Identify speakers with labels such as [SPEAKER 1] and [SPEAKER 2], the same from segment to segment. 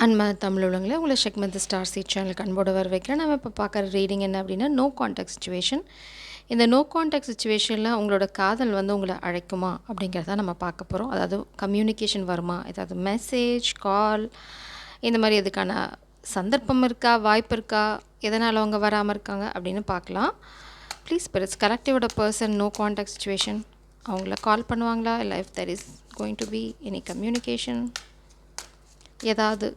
[SPEAKER 1] அன்பான தமிழ் உள்ளவங்களே உங்களை ஷெக்மத் star seat சேனலுக்கு அன்போடு வர வைக்கிறேன். நம்ம இப்போ பார்க்குற ரீடிங் என்ன அப்படின்னா, நோ கான்டாக்ட் சுச்சுவேஷன். இந்த நோ கான்டாக்ட் சுச்சுவேஷனில் உங்களோட காதல் வந்து உங்களை அழைக்குமா அப்படிங்கிறத நம்ம பார்க்க போகிறோம். அதாவது கம்யூனிகேஷன் வருமா, ஏதாவது மெசேஜ், கால், இந்த மாதிரி எதுக்கான சந்தர்ப்பம் இருக்கா, வாய்ப்பு இருக்கா, எதனால் அவங்க வராமல் இருக்காங்க அப்படின்னு பார்க்கலாம். ப்ளீஸ் ஸ்பிரிட்ஸ் கலெக்டிவோட பர்சன் நோ கான்டாக்ட் சுச்சுவேஷன் அவங்கள கால் பண்ணுவாங்களா, இல்லை if there is going to be any communication, ஏதாவது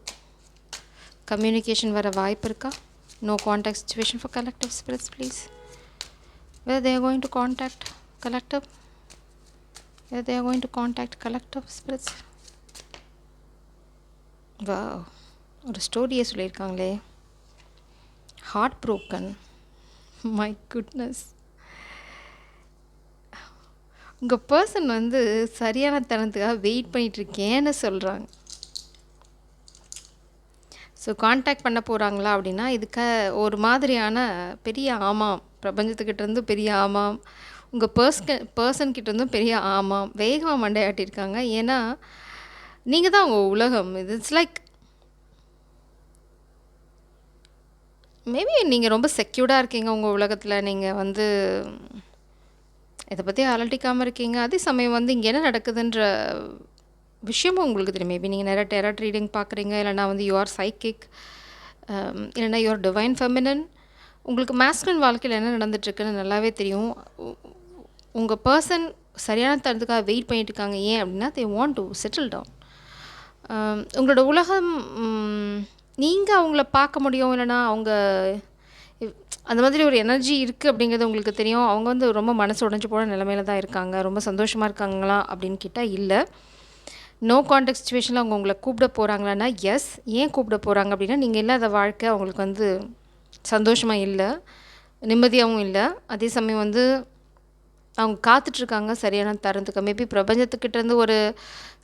[SPEAKER 1] கம்யூனிகேஷன் வர வாய்ப்பு இருக்கா? No contact situation for collective spirits please. Whether they are going to contact collective, whether they are going to contact collective spirits. Wow, ஒரு ஸ்டோரியை சொல்லியிருக்காங்களே, heart broken. My goodness. உங்கள் person வந்து சரியான தருணத்துக்காக wait பண்ணிகிட்ருக்கேன்னு சொல்கிறாங்க. ஸோ காண்டாக்ட் பண்ண போகிறாங்களா அப்படின்னா, இதுக்கு ஒரு மாதிரியான பெரிய ஆமாம், பிரபஞ்சத்துக்கிட்டேருந்து பெரிய ஆமாம், உங்கள் பர்சன்கிட்டேருந்தும் பெரிய ஆமாம், வேகமாக மண்டையாட்டியிருக்காங்க. ஏன்னா நீங்கள் தான் உங்கள் உலகம். இது இட்ஸ் லைக் மேபி நீங்கள் ரொம்ப செக்யூர்டாக இருக்கீங்க உங்கள் உலகத்தில். நீங்கள் வந்து இதை பற்றி அலட்டிக்காமல் இருக்கீங்க. அதே சமயம் வந்து இங்கே என்ன நடக்குதுன்ற விஷயமும் உங்களுக்கு தெரியும். மேபி நீங்கள் நிறைய டெரட் ரீடிங் பார்க்குறீங்க, இல்லைனா வந்து யூஆர் சைக்கிக், இல்லைனா யூஆர் டிவைன் ஃபெமினன். உங்களுக்கு மேஸ்குலின் வாழ்க்கையில் என்ன நடந்துட்டுருக்குன்னு நல்லாவே தெரியும். உங்கள் பர்சன் சரியான தருணத்துக்காக வெயிட் பண்ணிட்டு இருக்காங்க. ஏன் அப்படின்னா, they want to settle down. உங்களோட உலகம் நீங்கள் அவங்கள பார்க்க முடியும், இல்லைனா அவங்க அந்த மாதிரி ஒரு எனர்ஜி இருக்குது அப்படிங்கிறது உங்களுக்கு தெரியும். அவங்க வந்து ரொம்ப மனசு உடஞ்சி போன நிலமையில தான் இருக்காங்க. ரொம்ப சந்தோஷமாக இருக்காங்களா அப்படின்னு கேட்டால் இல்லை. நோ கான்டாக்ட் சுச்சுவேஷனில் அவங்க உங்களை கூப்பிட போகிறாங்களான்னா எஸ். ஏன் கூப்பிட போகிறாங்க அப்படின்னா, நீங்கள் இல்லாத வாழ்க்கை அவங்களுக்கு வந்து சந்தோஷமாக இல்லை, நிம்மதியாகவும் இல்லை. அதே சமயம் வந்து அவங்க காத்துட்ருக்காங்க சரியான தருணத்துக்கு. மேபி பிரபஞ்சத்துக்கிட்டேருந்து ஒரு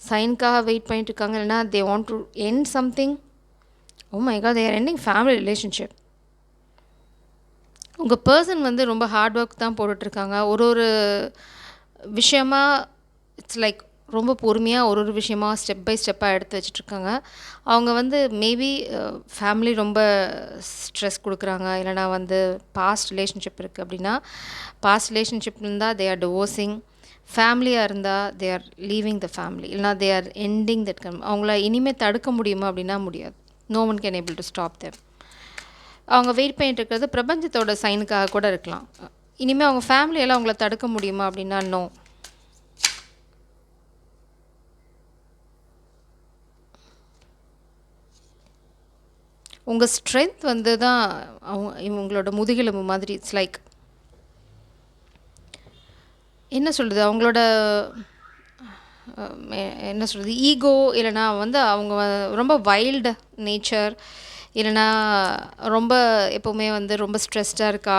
[SPEAKER 1] சைனுக்காக வெயிட் பண்ணிட்டுருக்காங்க, இல்லைனா they want to end something. Oh my God, they are ending family relationship. உங்கள் பர்சன் வந்து ரொம்ப ஹார்ட் ஒர்க் தான் போட்டுட்ருக்காங்க. ஒரு விஷயமா இட்ஸ் லைக் ரொம்ப பொறுமையாக ஒரு விஷயமாக ஸ்டெப் பை ஸ்டெப்பாக எடுத்து வச்சிட்ருக்காங்க. அவங்க வந்து மேபி ஃபேமிலி ரொம்ப ஸ்ட்ரெஸ் கொடுக்குறாங்க, இல்லைனா வந்து பாஸ்ட் ரிலேஷன்ஷிப் இருக்குது அப்படின்னா, பாஸ்ட் ரிலேஷன்ஷிப் இருந்தால் தே ஆர் டிவோர்ஸிங். ஃபேமிலியாக இருந்தால் தே ஆர் லீவிங் த ஃபேமிலி, இல்லைனா தே ஆர் எண்டிங் தட் அவங்கள இனிமேல் தடுக்க முடியுமா அப்படின்னா முடியாது. No one can able to stop them. அவங்க வெயிட் பண்ணிட்டு இருக்கிறது பிரபஞ்சத்தோட சைனுக்காக கூட இருக்கலாம். இனிமேல் அவங்க ஃபேமிலியெல்லாம் அவங்கள தடுக்க முடியுமா அப்படின்னா நோ. உங்கள் ஸ்ட்ரென்த் வந்து தான் இவங்களோட முதுகெலும்பு மாதிரி. இட்ஸ் லைக் என்ன சொல்கிறது, அவங்களோட என்ன சொல்கிறது, ஈகோ, இல்லைனா வந்து அவங்க ரொம்ப வைல்டு நேச்சர், இல்லைனா ரொம்ப எப்போவுமே வந்து ரொம்ப ஸ்ட்ரெஸ்டாக இருக்கா,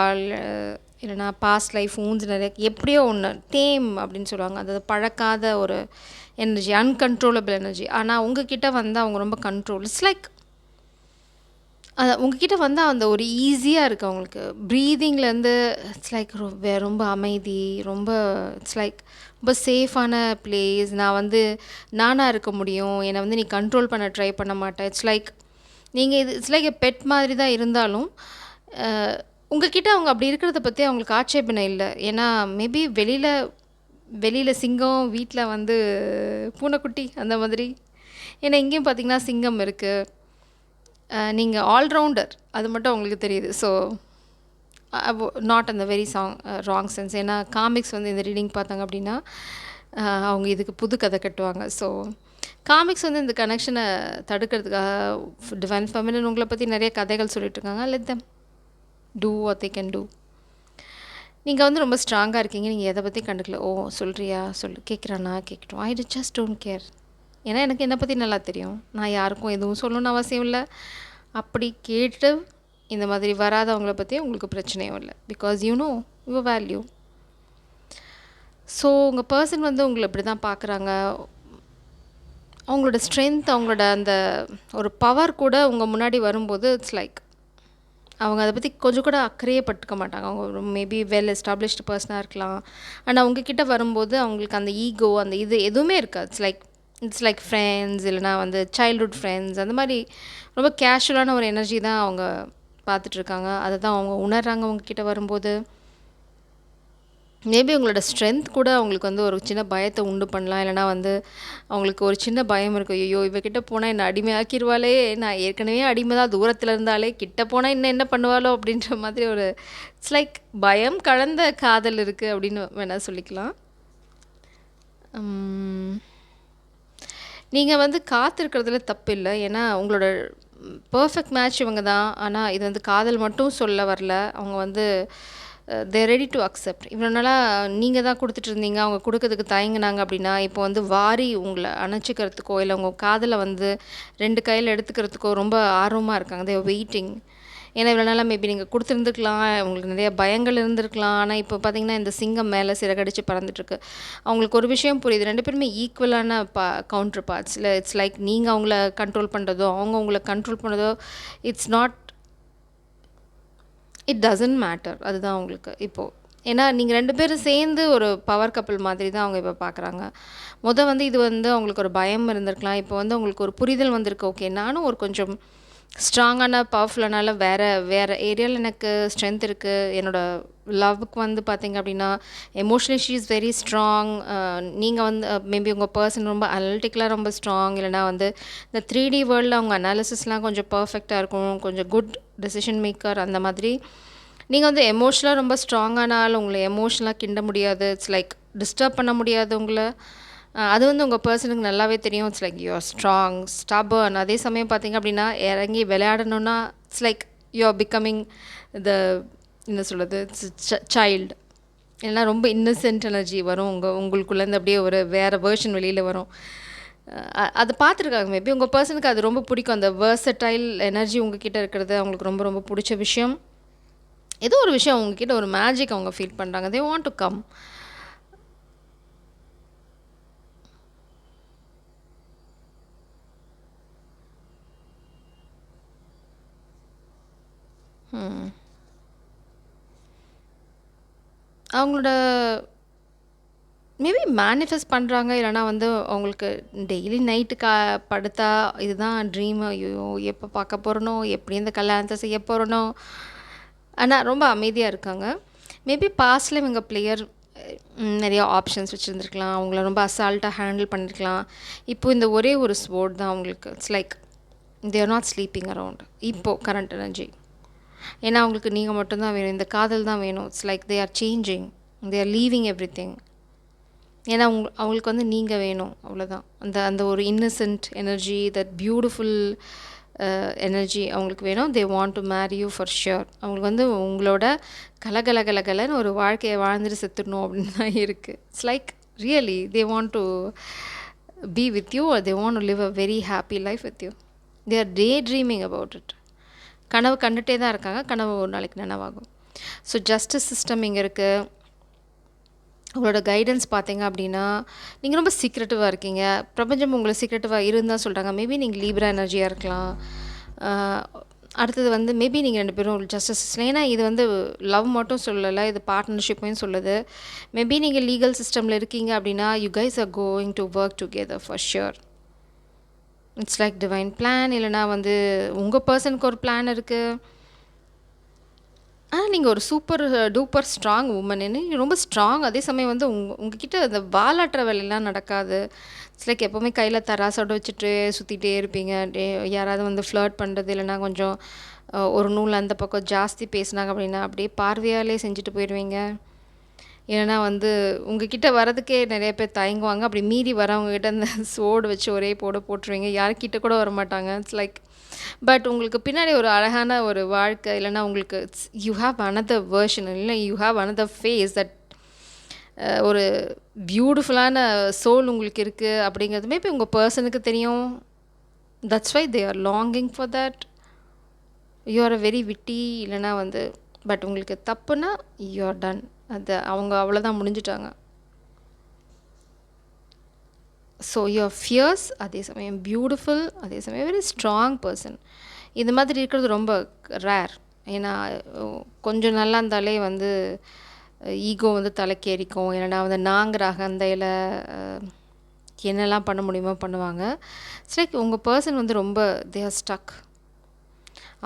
[SPEAKER 1] இல்லைனா பாஸ்ட் லைஃப் ஊஞ்சு நிறைய எப்படியோ ஒன்று டேம் அப்படின்னு சொல்லுவாங்க. அது பழக்காத ஒரு எனர்ஜி, அன்கண்ட்ரோலபிள் எனர்ஜி. ஆனால் உங்ககிட்ட வந்து அவங்க ரொம்ப கண்ட்ரோல். இட்ஸ் லைக் உங்ககிட்ட வந்து அந்த ஒரு ஈஸியாக இருக்குது அவங்களுக்கு. ப்ரீதிங்லேருந்து இட்ஸ் லைக் ரொம்ப அமைதி, ரொம்ப இட்ஸ் லைக் ரொம்ப சேஃபான பிளேஸ். நான் வந்து நானாக இருக்க முடியும், என்னை வந்து நீ கண்ட்ரோல் பண்ண ட்ரை பண்ண மாட்டேன். இட்ஸ் லைக் நீங்கள் இட்ஸ் லைக் எ பெட் மாதிரி தான் இருந்தாலும் உங்ககிட்ட அவங்க அப்படி இருக்கிறத பற்றி அவங்களுக்கு ஆட்சேபனை இல்லை. ஏன்னா மேபி வெளியில் சிங்கம், வீட்டில் வந்து பூனைக்குட்டி அந்த மாதிரி. ஏன்னா இங்கேயும் பார்த்திங்கன்னா சிங்கம் இருக்குது. நீங்கள் ஆல்ரவுண்டர், அது மட்டும் அவங்களுக்கு தெரியுது. ஸோ நாட் அந்த வெரி ராங் சென்ஸ். ஏன்னா காமிக்ஸ் வந்து இந்த ரீடிங் பார்த்தாங்க அப்படின்னா அவங்க இதுக்கு புது கதை கட்டுவாங்க. ஸோ காமிக்ஸ் வந்து இந்த கனெக்ஷனை தடுக்கிறதுக்காக டிவைன் ஃபெமினன் உங்களை பற்றி நிறைய கதைகள் சொல்லிகிட்ருக்காங்க. Let them do what they can do. நீங்கள் வந்து ரொம்ப ஸ்ட்ராங்காக இருக்கீங்க, நீங்கள் எதை பற்றி கண்டுக்கல. ஓ சொல்கிறியா, கேட்குறானா கேட்கட்டும், ஐ ஜஸ்ட் டோன்ட் கேர். ஏன்னா எனக்கு என்னை பற்றி நல்லா தெரியும், நான் யாருக்கும் எதுவும் சொல்லணும்னு அவசியம் இல்லை. அப்படி கேட்டு இந்த மாதிரி வராதவங்கள பற்றி உங்களுக்கு பிரச்சனையும் இல்லை. Because you know your value. So உங்கள் பர்சன் வந்து உங்களை இப்படி தான் பார்க்குறாங்க. அவங்களோட ஸ்ட்ரென்த், அவங்களோட அந்த ஒரு பவர் கூட உங்கள் முன்னாடி வரும்போது இட்ஸ் லைக் அவங்க அதை பற்றி கொஞ்சம் கூட அக்கறையே பட்டுக்க மாட்டாங்க. அவங்க மேபி வெல் எஸ்டாப்ளிஷ்டு பர்சனாக இருக்கலாம். ஆனால் உங்ககிட்ட வரும்போது அவங்களுக்கு அந்த ஈகோ, அந்த இது எதுவுமே இருக்காது. It's like it's like friends இல்லைனா வந்து சைல்ட்ஹுட் ஃப்ரெண்ட்ஸ் அந்த மாதிரி ரொம்ப கேஷுவலான ஒரு எனர்ஜி தான் அவங்க பார்த்துட்ருக்காங்க. அதை தான் அவங்க உணர்றாங்க உங்ககிட்ட வரும்போது. மேபி உங்களோட ஸ்ட்ரென்த் கூட அவங்களுக்கு வந்து ஒரு சின்ன பயத்தை உண்டு பண்ணலாம். இல்லைனா வந்து அவங்களுக்கு ஒரு சின்ன பயம் இருக்கும். ஐயோ இவகிட்ட போனால் என்னை அடிமையாக்கிடுவாளே, நான் ஏற்கனவே அடிமை தான் தூரத்தில் இருந்தாலே, கிட்ட போனால் இன்னும் என்ன பண்ணுவாளோ அப்படின்ற மாதிரி ஒரு இட்ஸ் லைக் பயம் கலந்த காதல் இருக்குது அப்படின்னு வேணால் சொல்லிக்கலாம். நீங்கள் வந்து காத்திருக்கிறதுல தப்பு இல்லை. ஏன்னா உங்களோட பர்ஃபெக்ட் மேட்ச் இவங்க தான். ஆனால் இது வந்து காதல் மட்டும் சொல்ல வரல. அவங்க வந்து தே ரெடி டு அக்செப்ட். இவ்வளோ நாளாக நீங்கள் தான் கொடுத்துட்டு இருந்தீங்க, அவங்க கொடுக்கறதுக்கு தயங்குனாங்க அப்படின்னா, இப்போ வந்து வாரி உங்களை அணைச்சிக்கிறதுக்கோ இல்லை உங்கள் காதலை வந்து 2 கையில் எடுத்துக்கிறதுக்கோ ரொம்ப ஆர்வமாக இருக்காங்க. தே வெயிட்டிங். ஏன்னா இவ்வளோ நாளாக மேபி நீங்கள் கொடுத்துருந்துக்கலாம், உங்களுக்கு நிறைய பயங்கள் இருந்திருக்கலாம். ஆனால் இப்போ பார்த்தீங்கன்னா இந்த சிங்கம் மேலே சிறகடிச்சு பறந்துட்டுருக்கு. அவங்களுக்கு ஒரு விஷயம் புரியுது, 2 பேருமே ஈக்குவலான கவுண்டர் பார்ட்ஸ். இல்லை இட்ஸ் லைக் நீங்கள் அவங்கள கண்ட்ரோல் பண்ணுறதோ அவங்க உங்களை கண்ட்ரோல் பண்ணுறதோ it's not, it doesn't matter. அதுதான் அவங்களுக்கு இப்போது. ஏன்னா நீங்கள் 2 பேரும் சேர்ந்து ஒரு பவர் கப்பல் மாதிரி தான் அவங்க இப்போ பார்க்குறாங்க. வந்து இது வந்து அவங்களுக்கு ஒரு பயம் இருந்திருக்கலாம். இப்போ வந்து அவங்களுக்கு ஒரு புரிதல் வந்திருக்கு. ஓகே, நானும் ஒரு கொஞ்சம் ஸ்ட்ராங்கான பவர்ஃபுல்லானால வேறு ஏரியாவில் எனக்கு ஸ்ட்ரென்த் இருக்குது. என்னோடய லவ்வுக்கு வந்து பார்த்திங்க அப்படின்னா emotionally she is very strong. நீங்கள் வந்து மேபி உங்கள் பர்சன் ரொம்ப அனலிட்டிக்கலாக ரொம்ப ஸ்ட்ராங். இல்லைனா வந்து இந்த 3D வேர்ல்டில் அவங்க அனாலிசிஸ்லாம் கொஞ்சம் பர்ஃபெக்டாக இருக்கும், கொஞ்சம் குட் டெசிஷன் மேக்கர். அந்த மாதிரி நீங்கள் வந்து எமோஷ்னலாக ரொம்ப ஸ்ட்ராங்கானால் உங்களை எமோஷ்னலாக கிண்ட முடியாது. இட்ஸ் லைக் டிஸ்டர்ப் பண்ண முடியாது உங்களை. அது வந்து உங்கள் பர்சனுக்கு நல்லாவே தெரியும். It's like you are strong, stubborn. அதே சமயம் பார்த்திங்க அப்படின்னா இறங்கி விளையாடணுன்னா it's like you are becoming the என்ன சொல்கிறது சைல்டு. இல்லைனா ரொம்ப இன்னசென்ட் எனர்ஜி வரும் உங்களுக்குள்ளேருந்து அப்படியே ஒரு வேறு வேர்ஷன் வெளியில் வரும். அதை பார்த்துருக்காங்க. மேபி உங்கள் பர்சனுக்கு அது ரொம்ப பிடிக்கும். அந்த வேர்சடைல் எனர்ஜி உங்ககிட்ட இருக்கிறது அவங்களுக்கு ரொம்ப ரொம்ப பிடிச்ச விஷயம். ஏதோ ஒரு விஷயம் உங்ககிட்ட ஒரு மேஜிக் அவங்க ஃபீல் பண்ணுறாங்க. தே வாண்ட் டு கம். அவங்களோட மேபி மேனிஃபெஸ்ட் பண்ணுறாங்க. இல்லைனா வந்து அவங்களுக்கு டெய்லி நைட்டு படுத்தா இதுதான் ட்ரீம். ஐயோ எப்போ பார்க்க போகிறனோ, எப்படி இந்த கல்யாணத்தை செய்ய போகிறனோ. ஆனால் ரொம்ப அமைதியாக இருக்காங்க. மேபி பாஸ்டில் இவங்க பிளேயர் நிறைய ஆப்ஷன்ஸ் வச்சுருந்துருக்கலாம். அவங்கள ரொம்ப அசால்ட்டாக ஹேண்டில் பண்ணியிருக்கலாம். இப்போ இந்த ஒரே ஒரு ஸ்வோர்ட் தான் அவங்களுக்கு. It's like they R not sleeping around இப்போது கரண்ட் எனர்ஜி. ஏன்னா அவங்களுக்கு நீங்கள் மட்டும்தான் வேணும், இந்த காதல் தான் வேணும். It's like they R changing, they are leaving every thing. ஏன்னா அவங்களுக்கு வந்து நீங்கள் வேணும், அவ்வளோதான். அந்த அந்த ஒரு Innocent energy, that beautiful energy அவங்களுக்கு வேணும். தே want to marry you for sure. அவங்களுக்கு வந்து உங்களோட கலகலகலகலன்னு ஒரு வாழ்க்கையை வாழ்ந்துட்டு செத்துடணும் அப்படின்னு தான் இருக்குது. It's like really they want to be with you, they want to live a very happy life with you. They are day dreaming about it. கனவு கண்டுகிட்டே தான் இருக்காங்க. கனவு ஒரு நாளைக்கு நனவாகும். ஸோ ஜஸ்டிஸ் சிஸ்டம் இங்கே இருக்குது. உங்களோட கைடன்ஸ் பார்த்தீங்க அப்படின்னா நீங்கள் ரொம்ப சீக்ரெட்டிவாக இருக்கீங்க. பிரபஞ்சம் உங்களை சீக்ரெட்டிவாக இருந்தால் சொல்கிறாங்க. மேபி நீங்கள் லீப்ரா எனர்ஜியாக இருக்கலாம். அடுத்தது வந்து மேபி நீங்கள் 2 பேரும் ஜஸ்டிஸ், ஏன்னா இது வந்து லவ் மட்டும் சொல்லலை, இது பார்ட்னர்ஷிப்பையும் சொல்லுது. மேபி நீங்கள் லீகல் சிஸ்டமில் இருக்கீங்க அப்படின்னா you guys are going to work together for sure. It's like divine plan. இல்லைனா வந்து உங்கள் பர்சனுக்கு ஒரு பிளான் இருக்குது. ஆனால் நீங்கள் ஒரு சூப்பர் டூப்பர் ஸ்ட்ராங் உமன். என்ன ரொம்ப ஸ்ட்ராங். அதே சமயம் வந்து உங்ககிட்ட அந்த வாலாட்டுற வேலையெல்லாம் நடக்காது. இட்ஸ் லைக் எப்போவுமே கையில் தராசோட வச்சுட்டு சுற்றிட்டே இருப்பீங்க. யாராவது வந்து ஃப்ளர்ட் பண்ணுறது இல்லைனா கொஞ்சம் ஒரு நூல் அந்த பக்கம் ஜாஸ்தி பேசினாங்க அப்படின்னா அப்படியே பார்வையாலே செஞ்சுட்டு போயிடுவீங்க. ஏன்னா வந்து உங்ககிட்ட வரதுக்கே நிறைய பேர் தயங்குவாங்க. அப்படி மீறி வரவங்ககிட்ட அந்த சோடு வச்சு ஒரே போட்டுருவீங்க. யாருக்கிட்ட கூட வரமாட்டாங்க. இட்ஸ் லைக் பட் உங்களுக்கு பின்னாடி ஒரு அழகான ஒரு வாழ்க்கை, இல்லைனா உங்களுக்கு யூ ஹாவ் அனதர் வேர்ஷன், இல்லை you have another face, that ஒரு பியூட்டிஃபுல்லான சோல் உங்களுக்கு இருக்குது அப்படிங்கிறது மேபி உங்கள் பர்சனுக்கு தெரியும். That's why they are longing for that. You are a very witty. இல்லைனா வந்து பட் உங்களுக்கு தப்புன்னா யூ ஆர் டன். அது அவங்க அவ்வளோதான், முடிஞ்சிட்டாங்க. ஸோ யூ ஆர் ஃபியர்ஸ், அதே சமயம் பியூட்டிஃபுல், அதே சமயம் வெரி ஸ்ட்ராங் பர்சன். இது மாதிரி இருக்கிறது ரொம்ப ரேர். ஏன்னா கொஞ்சம் நல்லா இருந்தாலே வந்து ஈகோ வந்து தலைக்கேறிக்கும். ஏன்னா வந்து நாங்கிற அகந்தையில் என்னெல்லாம் பண்ண முடியுமோ பண்ணுவாங்க. இட்ஸ் லைக் உங்கள் பர்சன் வந்து ரொம்ப தே ஆர் ஸ்டக்.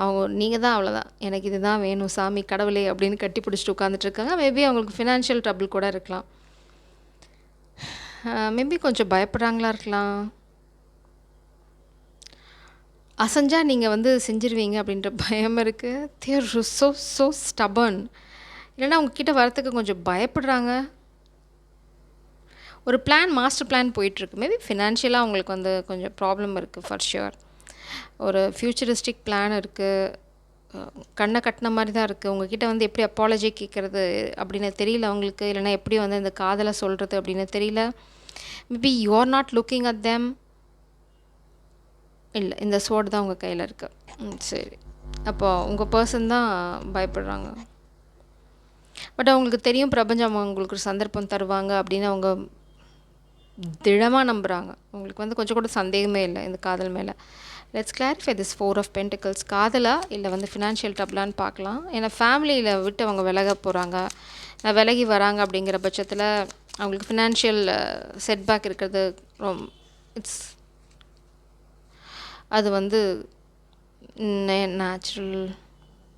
[SPEAKER 1] அவங்க நீங்கள் தான் அவ்வளோதான், எனக்கு இதுதான் வேணும் சாமி கடவுளே அப்படின்னு கட்டி பிடிச்சிட்டு உட்காந்துட்ருக்காங்க. மேபி அவங்களுக்கு ஃபினான்ஷியல் ட்ரபிள் கூட இருக்கலாம். மேபி கொஞ்சம் பயப்படுறாங்களா இருக்கலாம். அசைஞ்சா நீங்கள் வந்து செஞ்சிருவீங்க அப்படின்ற பயம் இருக்குது. They're so stubborn. இல்லைன்னா உங்ககிட்ட வரத்துக்கு கொஞ்சம் பயப்படுறாங்க. ஒரு மாஸ்டர் பிளான் போயிட்டுருக்கு. மேபி ஃபினான்ஷியலாக அவங்களுக்கு வந்து கொஞ்சம் ப்ராப்ளம் இருக்குது ஃபார் ஷுர். ஒரு ஃப்யூச்சரிஸ்டிக் பிளான் இருக்குது. கண்ணை கட்டின மாதிரி தான் இருக்குது. உங்ககிட்ட வந்து எப்படி அப்பாலஜி கேட்குறது அப்படின்னு தெரியல அவங்களுக்கு. இல்லைனா எப்படி வந்து இந்த காதலை சொல்கிறது அப்படின்னு தெரியல. Maybe you are not looking at them. இல்லை, இந்த ஸ்வோர்டு தான் உங்கள் கையில் இருக்குது. சரி, அப்போ உங்கள் பர்சன் தான் பயப்படுறாங்க. பட் அவங்களுக்கு தெரியும் பிரபஞ்சம் அவங்களுக்கு ஒரு சந்தர்ப்பம் தருவாங்க அப்படின்னு அவங்க திடமாக நம்புகிறாங்க. உங்களுக்கு வந்து கொஞ்சம் கூட சந்தேகமே இல்லை இந்த காதல் மேலே. Let's clarify this 4 of pentacles. காதலா இல்லை வந்து ஃபினான்ஷியல் ட்ரபிளான்னு பார்க்கலாம். ஏன்னா ஃபேமிலியில் விட்டு அவங்க விலக போகிறாங்க, விலகி வராங்க. அப்படிங்கிற பட்சத்தில் அவங்களுக்கு ஃபினான்ஷியல் செட்பேக் இருக்கிறது இட்ஸ் அது வந்து நேச்சுரல்,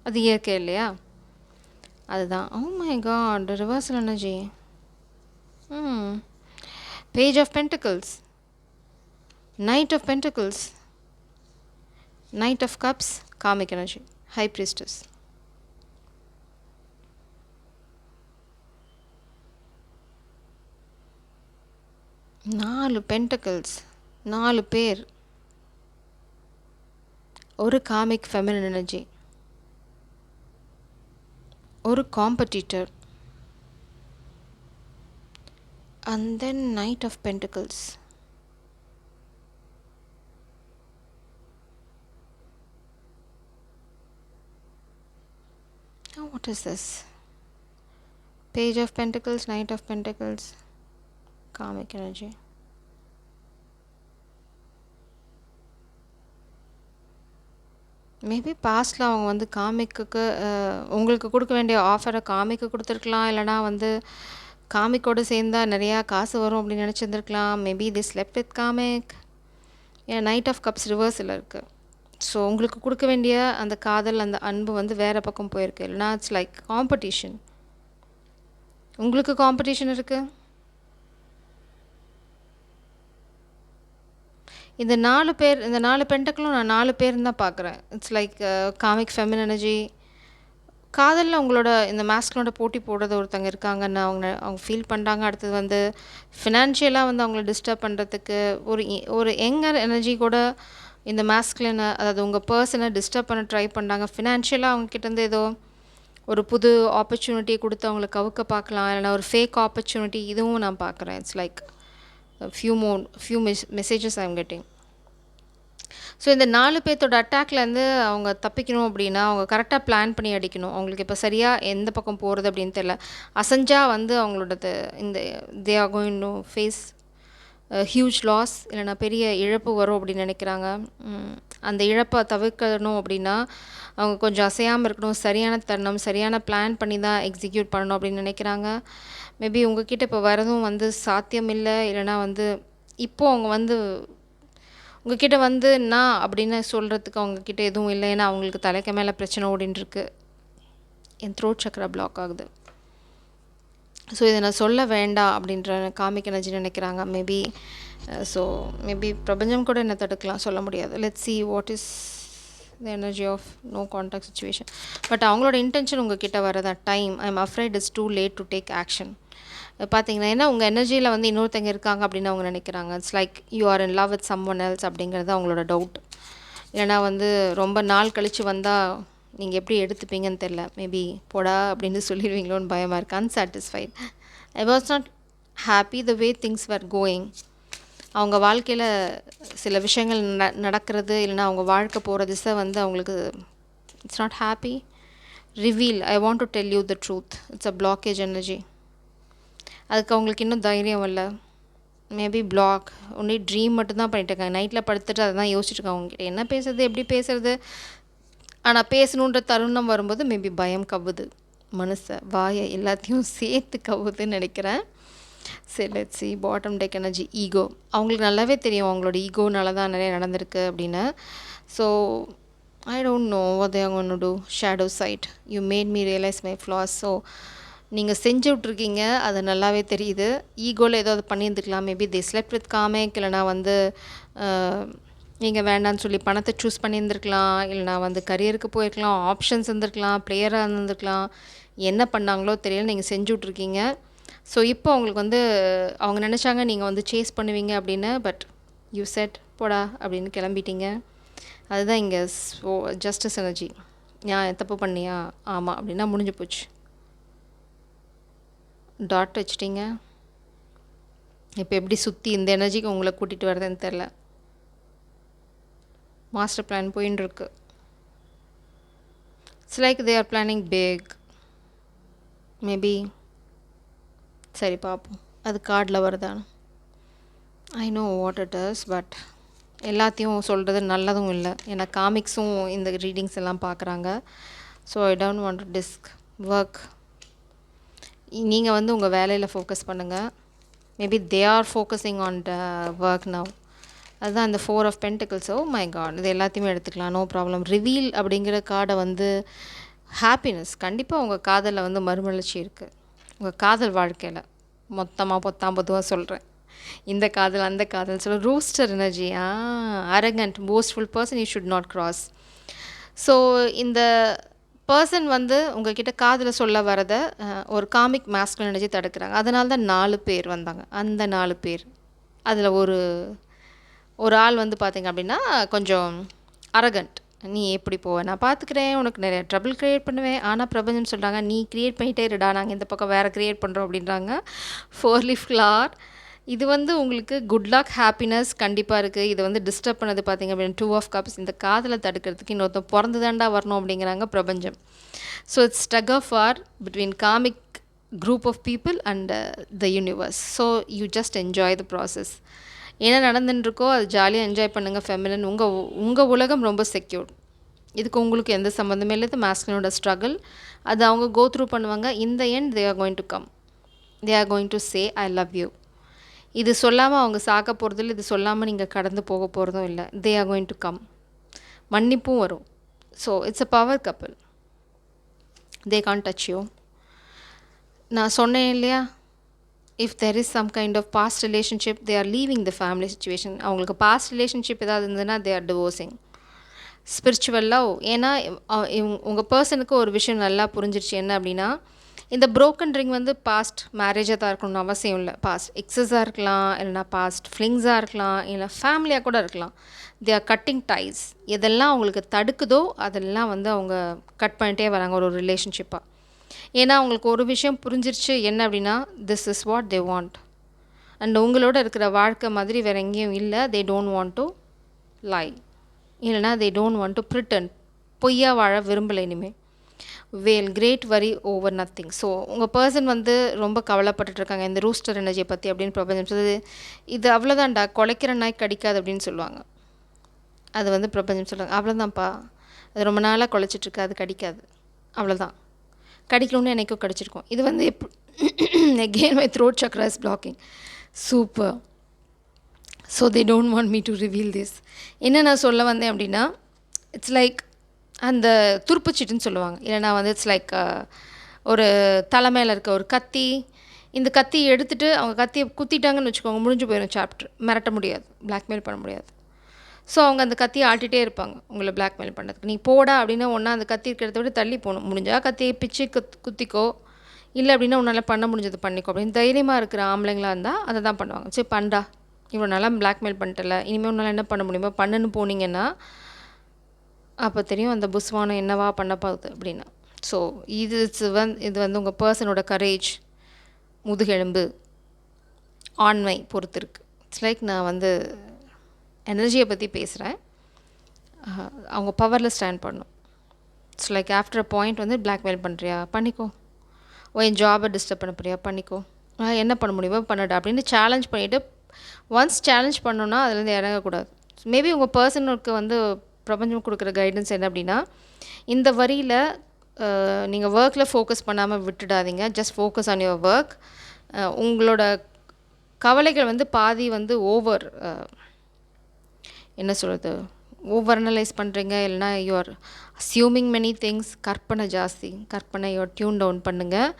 [SPEAKER 1] அது இயற்கை இல்லையா? அதுதான். Oh my God, reversal energy. Page of pentacles, knight of pentacles, knight of cups, karmic energy, high priestess. நாலு பென்டிகல்ஸ், 4 பேர், ஒரு காமிக் ஃபெமினின் எனர்ஜி, ஒரு competitor, and then Knight of Pentacles. Now what is this? Page of Pentacles, Knight of Pentacles, karmic energy. Maybe பாஸ்டில் அவங்க வந்து காமிக்கு உங்களுக்கு கொடுக்க வேண்டிய ஆஃபரை காமிக்கு கொடுத்துருக்கலாம். இல்லைனா வந்து காமிக்கோடு சேர்ந்தால் நிறையா காசு வரும் அப்படின்னு நினச்சிருந்துருக்கலாம். Maybe this left with karmic. ஏன் நைட் ஆஃப் கப்ஸ் ரிவர்ஸில் இருக்குது. ஸோ உங்களுக்கு கொடுக்க வேண்டிய அந்த காதல், அந்த அன்பு வந்து வேறு பக்கம் போயிருக்கு. இல்லைனா இட்ஸ் லைக் காம்படிஷன். உங்களுக்கு காம்படிஷன் இருக்குது. இந்த 4 பேர், இந்த 4 பென்டக்களும் நான் 4 பேர்னு தான் பார்க்குறேன். It's like karmic feminine energy. காதலில் உங்களோட இந்த மாஸ்குலோட போட்டி போடுறது ஒருத்தங்க இருக்காங்கன்னு அவங்க ஃபீல் பண்ணுறாங்க. அடுத்தது வந்து ஃபினான்ஷியலாக வந்து அவங்கள டிஸ்டர்ப் பண்ணுறதுக்கு ஒரு யங்கர் எனர்ஜி கூட இந்த மாஸ்குலினை, அதாவது உங்கள் பர்சனை டிஸ்டர்ப் பண்ண ட்ரை பண்ணுறாங்க. ஃபினான்ஷியலாக அவங்கக்கிட்டேருந்து ஏதோ ஒரு புது ஆப்பர்ச்சுனிட்டி கொடுத்து அவங்கள கவுக்க பார்க்கலாம். இல்லைனா ஒரு ஃபேக் ஆப்பர்ச்சுனிட்டி, இதுவும் நான் பார்க்குறேன். It's like few messages I am getting. So இந்த 4 பேர்த்தோட அட்டாக்லேருந்து அவங்க தப்பிக்கணும் அப்படின்னா அவங்க கரெக்டாக பிளான் பண்ணி அடிக்கணும். அவங்களுக்கு இப்போ சரியாக எந்த பக்கம் போகிறது அப்படின்னு தெரியல. அசைஞ்சால் வந்து அவங்களோடது இந்த they are going to face huge loss, இல்லைனா பெரிய இழப்பு வரும் அப்படின்னு நினைக்கிறாங்க. அந்த இழப்பை தவிர்க்கணும் அப்படின்னா அவங்க கொஞ்சம் அசையாமல் இருக்கணும். சரியான தருணம், சரியான பிளான் பண்ணி தான் எக்ஸிக்யூட் பண்ணணும் அப்படின்னு நினைக்கிறாங்க. மேபி உங்ககிட்ட இப்போ வரதும் வந்து சாத்தியம் இல்லை. இல்லைனா வந்து இப்போது அவங்க வந்து உங்ககிட்ட வந்து நான் அப்படின்னு சொல்கிறதுக்கு அவங்கக்கிட்ட எதுவும் இல்லை. ஏன்னா அவங்களுக்கு தலைக்கு மேலே பிரச்சனை ஓடின்ட்டுருக்கு. என் த்ரோட் சக்கரா பிளாக் ஆகுது. ஸோ இதை நான் சொல்ல வேண்டாம் அப்படின்ற காமிக் எனர்ஜி நினைக்கிறாங்க மேபி. ஸோ மேபி பிரபஞ்சம் கூட என்ன தடுக்கலாம், சொல்ல முடியாது. Let's see what is the energy of no contact situation. But அவங்களோட இன்டென்ஷன் உங்ககிட்ட வரதா time. I am afraid it's too late to take action. பார்த்தீங்கன்னா ஏன்னா உங்கள் எனர்ஜியில் வந்து இன்னொருத்தங்க இருக்காங்க அப்படின்னு அவங்க நினைக்கிறாங்க. It's like you are in love with someone else அப்படிங்கிறது அவங்களோட டவுட். இல்லைனா வந்து ரொம்ப நாள் கழித்து வந்தால் நீங்கள் எப்படி எடுத்துப்பீங்கன்னு தெரில. மேபி போடா அப்படின்னு சொல்லிடுவீங்களோன்னு பயமாக இருக்குது. Unsatisfied. I was not happy the way things var going. அவங்க வாழ்க்கையில் சில விஷயங்கள் நடக்கிறது, இல்லைனா அவங்க வாழ்க்கை போகிற திசை வந்து அவங்களுக்கு it's not happy. Reveal, I want to tell you the truth. It's a blockage energy. அதுக்கு அவங்களுக்கு இன்னும் தைரியம் இல்லை. மேபி பிளாக் ஒன்லி ட்ரீம் மட்டும்தான் பண்ணிட்டுருக்காங்க. நைட்டில் படுத்துட்டு அதை தான் யோசிச்சுட்ருக்காங்க. அவங்ககிட்ட என்ன பேசுறது, எப்படி பேசுறது. ஆனால் பேசணுன்ற தருணம் வரும்போது மேபி பயம் கவுது. மனசை, வாயை எல்லாத்தையும் சேர்த்து கவுதுன்னு நினைக்கிறேன். சரி let's see bottom deck energy ego. அவங்களுக்கு நல்லாவே தெரியும் அவங்களோட ஈகோனால தான் நிறைய நடந்திருக்கு அப்படின்னு. So I don't know what they are going to do. Shadow side you made me realize my flaws. So நீங்கள் செஞ்சு விட்ருக்கீங்க, அது நல்லாவே தெரியுது. ஈகோவில் ஏதாவது பண்ணியிருந்துக்கலாம். மேபி தே ஸ்லெப்ட் வித் காமேக், இல்லைனா வந்து நீங்கள் வேண்டான்னு சொல்லி பணத்தை சூஸ் பண்ணியிருந்துருக்கலாம், இல்லைனா வந்து கரியருக்கு போயிருக்கலாம், ஆப்ஷன்ஸ் இருந்திருக்கலாம், ப்ளேயராக இருந்திருக்கலாம். என்ன பண்ணாங்களோ தெரியல, நீங்கள் செஞ்சு விட்ருக்கீங்க. ஸோ இப்போ அவங்களுக்கு வந்து அவங்க நினச்சாங்க நீங்கள் வந்து சேஸ் பண்ணுவீங்க அப்படின்னு. பட் யூ செட் போடா அப்படின்னு கிளம்பிட்டீங்க. அதுதான் இங்கே ஜஸ்டிஸ் எனர்ஜி. நான் தப்பு பண்ணியா? ஆமாம் அப்படின்னா முடிஞ்சு போச்சு. டாட் வச்சிட்டிங்க. இப்போ எப்படி சுற்றி இந்த எனர்ஜிக்கு உங்களை கூட்டிகிட்டு வரதுன்னு தெரில. மாஸ்டர் பிளான் போயின்னு இருக்கு. It's like they are planning big. Maybe சரி பார்ப்போம் அது கார்டில் வருதான்னு. I know what it is, but எல்லாத்தையும் சொல்கிறது நல்லதும் இல்லை. ஏன்னா காமிக்ஸும் இந்த ரீடிங்ஸ் எல்லாம் பார்க்குறாங்க. So I don't want to discuss work. நீங்கள் வந்து உங்கள் வேலையில் ஃபோக்கஸ் பண்ணுங்கள். Maybe they are focusing on the work now. அதுதான் அந்த 4 of pentacles. Oh my God, இது எல்லாத்தையுமே எடுத்துக்கலாம், நோ ப்ராப்ளம். ரிவீல் அப்படிங்கிற கார்டை வந்து ஹாப்பினஸ். கண்டிப்பாக உங்கள் காதலில் வந்து மறுமலர்ச்சி இருக்குது. உங்கள் காதல் வாழ்க்கையில் மொத்தமாக பொதுவாக சொல்கிறேன். இந்த காதல் அந்த காதல் சொல்ல. Rooster energy. Arrogant போஸ்ட்ஃபுல் person you should not cross. So இந்த பர்சன் வந்து உங்ககிட்ட காதில் சொல்ல வரதை ஒரு காமிக் மாஸ்குலின் எனர்ஜி தடுக்கிறாங்க. அதனால தான் 4 பேர் வந்தாங்க. அந்த 4 பேர் அதில் ஒரு ஆள் வந்து பார்த்திங்க அப்படின்னா கொஞ்சம் அரகண்ட். நீ எப்படி போவ, நான் பார்த்துக்கிறேன், உனக்கு நிறைய ட்ரபிள் க்ரியேட் பண்ணுவேன். ஆனால் பிரபஞ்சம் சொல்கிறாங்க நீ க்ரியேட் பண்ணிகிட்டே இருடா, நாங்கள் இந்த பக்கம் வேறு க்ரியேட் பண்ணுறோம் அப்படின்றாங்க. 4 லீஃப் ஃப்ளவர். இது வந்து உங்களுக்கு குட் லக் ஹாப்பினஸ் கண்டிப்பாக இருக்குது. இது வந்து டிஸ்டர்ப் பண்ணது பார்த்திங்க அப்படின்னா 2 ஆஃப் கப்ஸ். இந்த காதலை தடுக்கிறதுக்கு இன்னொருத்தன் பிறந்து தாண்டா வரணும் அப்படிங்கிறாங்க பிரபஞ்சம். So it's tug of war between cosmic group of people and the universe. So you just enjoy the process. என்ன நடந்துட்டுருக்கோ அது ஜாலியாக என்ஜாய் பண்ணுங்கள். ஃபெமினன் உங்கள் உலகம் ரொம்ப செக்யூர்ட். இதுக்கு உங்களுக்கு எந்த சம்மந்தமே இல்லை. இது மாஸ்குலினோட ஸ்ட்ரகிள். அது அவங்க கோ த்ரூ பண்ணுவாங்க. இந்த end they are going to come. They are going to say I love you. இது சொல்லாமல் அவங்க சாக்க போகிறதில்ல, இது சொல்லாமல் நீங்கள் கடந்து போக போகிறதும் இல்லை. They are going to come. மன்னிப்பும் வரும். So it's a power couple. They can't touch you. நான் சொன்னேன் இல்லையா, if there is some kind of past relationship they are leaving the family situation. அவங்களுக்கு பாஸ்ட் ரிலேஷன்ஷிப் ஏதாவது இருந்ததுன்னா they are divorcing. Spiritual love. ஏன்னா உங்கள் பர்சனுக்கு ஒரு விஷயம் நல்லா புரிஞ்சிருச்சு. என்ன அப்படின்னா, இந்த ப்ரோக்கன் ரிங் வந்து பாஸ்ட் மேரேஜாக தான் இருக்கணும்னு அவசியம் இல்லை. பாஸ்ட் எக்ஸஸாக இருக்கலாம், இல்லைனா பாஸ்ட் ஃப்ளிங்ஸாக இருக்கலாம், இல்லை ஃபேமிலியாக கூட இருக்கலாம். They are cutting ties. எதெல்லாம் அவங்களுக்கு தடுக்குதோ அதெல்லாம் வந்து அவங்க கட் பண்ணிட்டே வராங்க ஒரு ரிலேஷன்ஷிப்பாக. ஏன்னா அவங்களுக்கு ஒரு விஷயம் புரிஞ்சிருச்சு. என்ன அப்படின்னா, this is what they want. And உங்களோட இருக்கிற வாழ்க்கை மாதிரி வேறு எங்கேயும் இல்லை. They don't want to lie, இல்லைனா they don't want to pretend. பொய்யா வாழ விரும்பலை இனிமேல். Well great worry over nothing. So உங்கள் பர்சன் வந்து ரொம்ப கவலைப்பட்டுருக்காங்க இந்த ரூஸ்டர் எனர்ஜியை பற்றி அப்படின்னு பிரபஞ்சம் சொல்லுது. இது அவ்வளோதான்டா, குலைக்கிற நாய் கடிக்காது அப்படின்னு சொல்லுவாங்க. அது வந்து பிரபஞ்சம் சொல்லுவாங்க அவ்வளோதான்ப்பா, அது ரொம்ப நாளாக குலைச்சிட்ருக்கு, அது கடிக்காது, அவ்வளோதான். கடிக்கணும்னு எனக்கும் கடிச்சிருக்கோம். இது வந்து again my throat chakra is blocking. Super. So they don't want me to reveal this. என்ன நான் சொல்ல வந்தேன் அப்படின்னா, இட்ஸ் லைக் அந்த துருப்புச்சீட்டுன்னு சொல்லுவாங்க. இல்லைனா வந்து இட்ஸ் லைக் ஒரு தலைமையில் இருக்க ஒரு கத்தி. இந்த கத்தியை எடுத்துகிட்டு அவங்க கத்தியை குத்திட்டாங்கன்னு வச்சுக்கோங்க, முடிஞ்சு போயிடும் சாப்டர். மிரட்ட முடியாது, பிளாக்மெயில் பண்ண முடியாது. ஸோ அவங்க அந்த கத்தியை ஆட்டிகிட்டே இருப்பாங்க உங்களை பிளாக்மெயில் பண்ணுறதுக்கு. நீ போடா அப்படின்னா ஒன்றா அந்த கத்தி இருக்கிறத விட தள்ளி போகணும். முடிஞ்சால் கத்தியை பிச்சு குத்திக்கோ, இல்லை அப்படின்னா உன்னால் பண்ண முடிஞ்சது பண்ணிக்கோ அப்படின்னு தைரியமாக இருக்கிற ஆம்பளைங்களாக இருந்தால் அதை தான் பண்ணுவாங்க. சரி பண்ணா, இவ்வளோ நல்லா பிளாக்மெயில் பண்ணிட்டல, இனிமேல் உன்னால் என்ன பண்ண முடியுமோ பண்ணுன்னு போனீங்கன்னா அப்போ தெரியும் அந்த புஸ்வானம் என்னவா பண்ண போகுது அப்படின்னா. ஸோ இது வந்து உங்கள் பர்சனோட கரேஜ், முதுகெலும்பு, ஆண்மை பொறுத்து இருக்குது. இட்ஸ் லைக் நான் வந்து எனர்ஜியை பற்றி பேசுகிறேன். அவங்க பவரில் ஸ்டாண்ட் பண்ணணும். It's like after a point வந்து பிளாக்மெயில் பண்ணுறியா பண்ணிக்கோ, என் ஜாபை டிஸ்டர்ப் பண்ண போறியா பண்ணிக்கோ, என்ன பண்ண முடியுமோ பண்ணுடா அப்படின்னு சேலஞ்ச் பண்ணிவிட்டு, ஒன்ஸ் சேலஞ்ச் பண்ணோன்னா அதுலேருந்து இறங்கக்கூடாது. மேபி உங்கள் பர்சனுக்கு வந்து பிரபஞ்சம் கொடுக்குற கைடன்ஸ் என்ன அப்படின்னா, இந்த வரியில் நீங்கள் ஒர்க்கில் ஃபோக்கஸ் பண்ணாமல் விட்டுடாதீங்க. Just focus on your work. உங்களோட கவலைகள் வந்து பாதி வந்து ஓவர் என்ன சொல்கிறது, ஓவர் அனலைஸ் பண்ணுறீங்க, இல்லைனா யூஆர் அஸ்யூமிங் மெனி திங்ஸ். கற்பனை ஜாஸ்தி, கற்பனை டியூன் டவுன் பண்ணுங்கள்.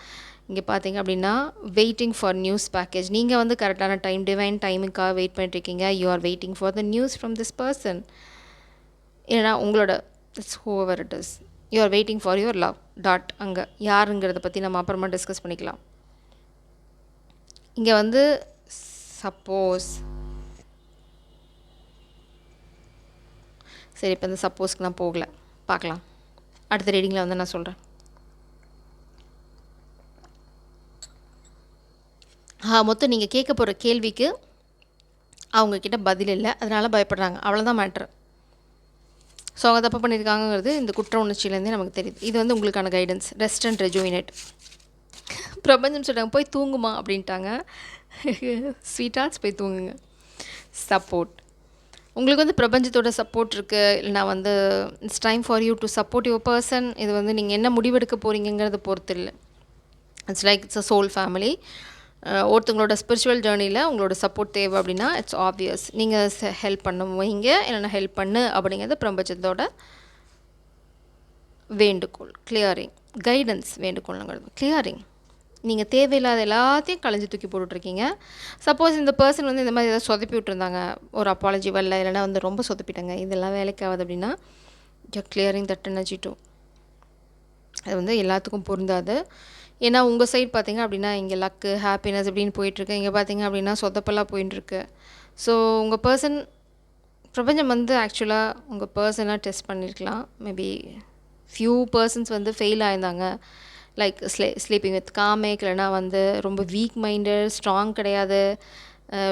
[SPEAKER 1] இங்கே பார்த்தீங்க அப்படின்னா வெயிட்டிங் ஃபார் நியூஸ் பேக்கேஜ். நீங்கள் வந்து கரெக்டான டைம், டிவைன் டைமுக்காக வெயிட் பண்ணிட்டுருக்கீங்க. You are waiting for the news from this person. ஏன்னா உங்களோட it's whoever it is, you are waiting for your love dot. அங்கே யாருங்கிறத பற்றி நம்ம அப்புறமா டிஸ்கஸ் பண்ணிக்கலாம். இங்கே வந்து சப்போஸ், சரி இப்போ இந்த சப்போஸ்க்கு நான் போகலை, பார்க்கலாம் அடுத்த ரீடிங்கில் வந்து நான் சொல்கிறேன். மொத்தம் நீங்கள் கேட்க போகிற கேள்விக்கு அவங்கக்கிட்ட பதில் இல்லை, அதனால் பயப்படுறாங்க, அவ்வளோதான் மேட்ரு. ஸோ அவங்க தப்பு பண்ணியிருக்காங்கிறது இந்த குற்ற உணர்ச்சியிலேருந்தே நமக்கு தெரியுது. இது வந்து உங்களுக்கான கைடன்ஸ். Rest and rejuvenate. பிரபஞ்சம் சொல்கிறாங்க போய் தூங்குமா அப்படின்ட்டாங்க. ஸ்வீட்டார்ட்ஸ் போய் தூங்குங்க. சப்போர்ட், உங்களுக்கு வந்து பிரபஞ்சத்தோட சப்போர்ட் இருக்குது. இல்லைனா வந்து it's time for you to support your person. இது வந்து நீங்கள் என்ன முடிவெடுக்க போகிறீங்கிறத பொறுத்து இல்லை. It's like it's a soul family. ஒருத்தங்களோட ஸ்பிரிச்சுவல் ஜேர்னியில் உங்களோட சப்போர்ட் தேவை அப்படின்னா இட்ஸ் ஆப்வியஸ். நீங்கள் ஹெல்ப் பண்ணுவீங்க, இல்லைனா ஹெல்ப் பண்ணு அப்படிங்கிறது பிரபஞ்சத்தோட வேண்டுகோள். கிளியரிங், கைடன்ஸ் வேண்டுகோள்ங்கிறது கிளியரிங். நீங்கள் தேவையில்லாத எல்லாத்தையும் களைஞ்சி தூக்கி போட்டுட்ருக்கீங்க. சப்போஸ் இந்த பர்சன் வந்து இந்த மாதிரி ஏதாவது சொதப்பி விட்டுருந்தாங்க, ஒரு அப்பாலஜி வரல, இல்லைனா வந்து ரொம்ப சொதப்பிட்டாங்க, இதெல்லாம் வேலைக்கு ஆகுது அப்படின்னா you clearing that energy too. அது வந்து எல்லாத்துக்கும் பொருந்தாது. ஏன்னா உங்கள் சைட் பார்த்தீங்க அப்படின்னா இங்கே லக்கு, ஹாப்பினஸ் இப்படின்னு போயிட்டுருக்கு. இங்கே பார்த்தீங்க அப்படின்னா சொதப்பெல்லாம் போயிட்டுருக்கு. ஸோ உங்கள் பர்சன், பிரபஞ்சம் வந்து ஆக்சுவலாக உங்கள் பர்சனாக டெஸ்ட் பண்ணியிருக்கலாம். மேபி ஃபியூ பர்சன்ஸ் வந்து ஃபெயில் ஆயிருந்தாங்க. லைக் ஸ்லீப்பிங் வித் காமிக், இல்லைனா வந்து ரொம்ப வீக் மைண்டட், ஸ்ட்ராங் கிடையாது,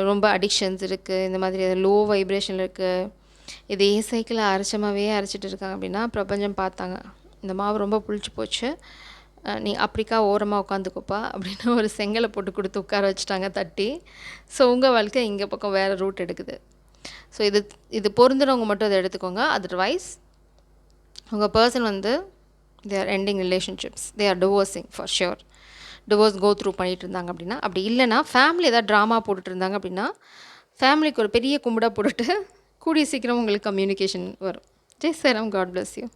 [SPEAKER 1] ரொம்ப அடிக்ஷன்ஸ் இருக்குது, இந்த மாதிரி லோ வைப்ரேஷன் இருக்குது, இதே சைக்கிளை அரைச்சமாகவே அரைச்சிட்டு இருக்காங்க அப்படின்னா பிரபஞ்சம் பார்த்தாங்க, இந்த மாவு ரொம்ப புளிச்சு போச்சு, நீ அப்படிக்கா ஓரமாக உட்காந்துக்கோப்பா அப்படின்னு ஒரு செங்கலை போட்டு கொடுத்து உட்கார வச்சுட்டாங்க தட்டி. ஸோ உங்கள் வாழ்க்கை இங்கே பக்கம் வேறு ரூட் எடுக்குது. ஸோ இது பொருந்துறவங்க மட்டும் அதை எடுத்துக்கோங்க. அதர்வைஸ் உங்கள் பர்சன் வந்து they are ending relationships, they are divorcing for sure. Divorce go through பண்ணிகிட்டு இருந்தாங்க அப்படின்னா, அப்படி இல்லைனா ஃபேமிலி ஏதாவது ட்ராமா போட்டுட்டு இருந்தாங்க அப்படின்னா ஃபேமிலிக்கு ஒரு பெரிய கும்பிடா போட்டுட்டு கூடிய சீக்கிரம் உங்களுக்கு கம்யூனிகேஷன் வரும். Jai sir, God bless you.